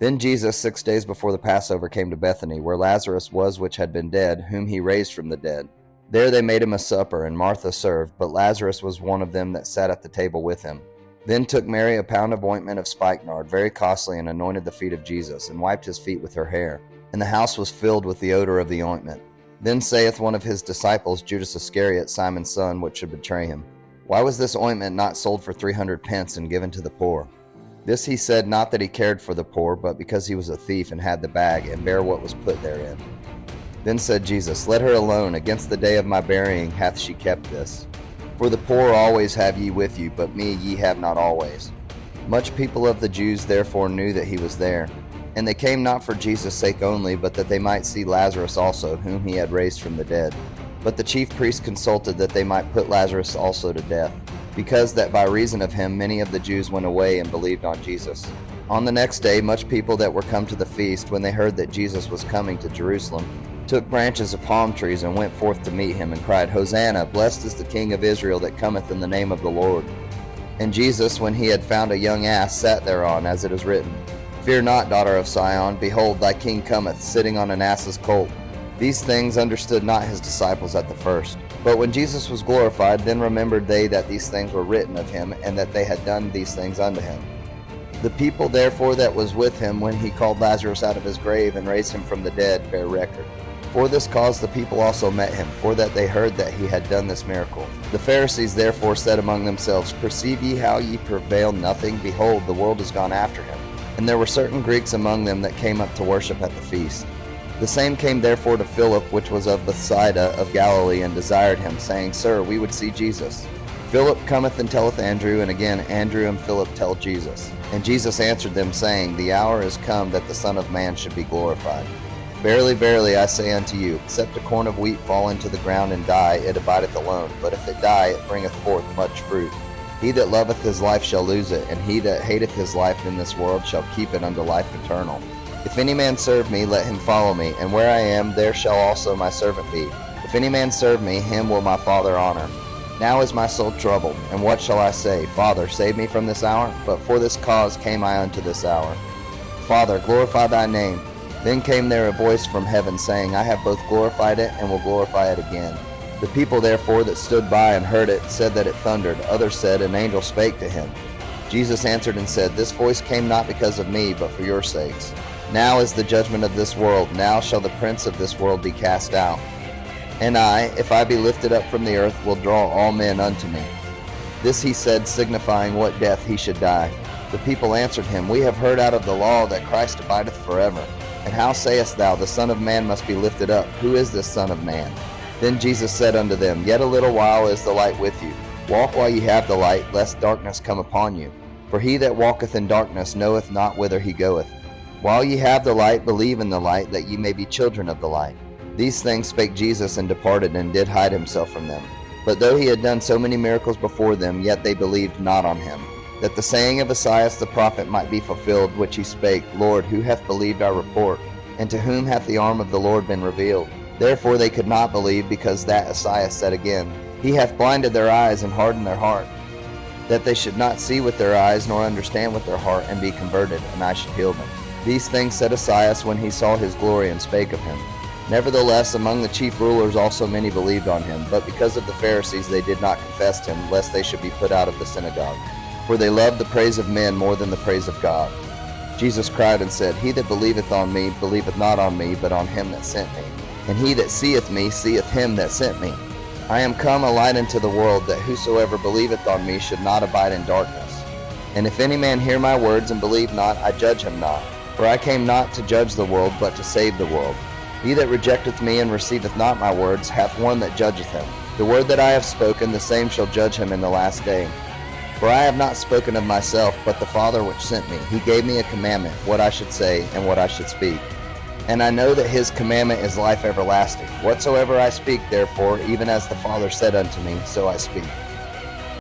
Then Jesus 6 days before the Passover came to Bethany, where Lazarus was which had been dead, whom he raised from the dead. There they made him a supper, and Martha served, but Lazarus was one of them that sat at the table with him. Then took Mary a pound of ointment of spikenard, very costly, and anointed the feet of Jesus, and wiped his feet with her hair. And the house was filled with the odor of the ointment. Then saith one of his disciples, Judas Iscariot, Simon's son, which should betray him, Why was this ointment not sold for 300 pence and given to the poor? This he said, not that he cared for the poor, but because he was a thief, and had the bag, and bare what was put therein. Then said Jesus, Let her alone. Against the day of my burying hath she kept this. For the poor always have ye with you, but me ye have not always. Much people of the Jews therefore knew that he was there. And they came not for Jesus' sake only, but that they might see Lazarus also, whom he had raised from the dead. But the chief priests consulted that they might put Lazarus also to death, because that by reason of him many of the Jews went away and believed on Jesus. On the next day much people that were come to the feast, when they heard that Jesus was coming to Jerusalem, took branches of palm trees and went forth to meet him, and cried, Hosanna, blessed is the King of Israel that cometh in the name of the Lord. And Jesus, when he had found a young ass, sat thereon, as it is written, Fear not, daughter of Sion, behold, thy king cometh, sitting on an ass's colt. These things understood not his disciples at the first. But when Jesus was glorified, then remembered they that these things were written of him, and that they had done these things unto him. The people therefore that was with him, when he called Lazarus out of his grave, and raised him from the dead, bear record. For this cause the people also met him, for that they heard that he had done this miracle. The Pharisees therefore said among themselves, Perceive ye how ye prevail nothing? Behold, the world is gone after him. And there were certain Greeks among them that came up to worship at the feast. The same came therefore to Philip, which was of Bethsaida of Galilee, and desired him, saying, Sir, we would see Jesus. Philip cometh and telleth Andrew, and again Andrew and Philip tell Jesus. And Jesus answered them, saying, The hour is come that the Son of Man should be glorified. Verily, verily, I say unto you, except a corn of wheat fall into the ground and die, it abideth alone. But if it die, it bringeth forth much fruit. He that loveth his life shall lose it, and he that hateth his life in this world shall keep it unto life eternal. If any man serve me, let him follow me, and where I am, there shall also my servant be. If any man serve me, him will my Father honor. Now is my soul troubled, and what shall I say? Father, save me from this hour? But for this cause came I unto this hour. Father, glorify thy name. Then came there a voice from heaven, saying, I have both glorified it, and will glorify it again. The people therefore that stood by and heard it said that it thundered. Others said, An angel spake to him. Jesus answered and said, This voice came not because of me, but for your sakes. Now is the judgment of this world. Now shall the prince of this world be cast out. And I, if I be lifted up from the earth, will draw all men unto me. This he said, signifying what death he should die. The people answered him, We have heard out of the law that Christ abideth forever. And how sayest thou, the Son of Man must be lifted up? Who is this Son of Man? Then Jesus said unto them, Yet a little while is the light with you. Walk while ye have the light, lest darkness come upon you. For he that walketh in darkness knoweth not whither he goeth. While ye have the light, believe in the light, that ye may be children of the light. These things spake Jesus, and departed, and did hide himself from them. But though he had done so many miracles before them, yet they believed not on him. That the saying of Esaias the prophet might be fulfilled, which he spake, Lord, who hath believed our report? And to whom hath the arm of the Lord been revealed? Therefore they could not believe, because that Esaias said again, He hath blinded their eyes and hardened their heart, that they should not see with their eyes, nor understand with their heart, and be converted, and I should heal them. These things said Esaias when he saw his glory, and spake of him. Nevertheless, among the chief rulers also many believed on him, but because of the Pharisees they did not confess him, lest they should be put out of the synagogue. For they loved the praise of men more than the praise of God. Jesus cried and said, He that believeth on me believeth not on me, but on him that sent me. And he that seeth me seeth him that sent me. I am come a light into the world, that whosoever believeth on me should not abide in darkness. And if any man hear my words and believe not, I judge him not. For I came not to judge the world, but to save the world. He that rejecteth me and receiveth not my words hath one that judgeth him. The word that I have spoken, the same shall judge him in the last day. For I have not spoken of myself, but the Father which sent me. He gave me a commandment, what I should say and what I should speak. And I know that his commandment is life everlasting. Whatsoever I speak, therefore, even as the Father said unto me, so I speak.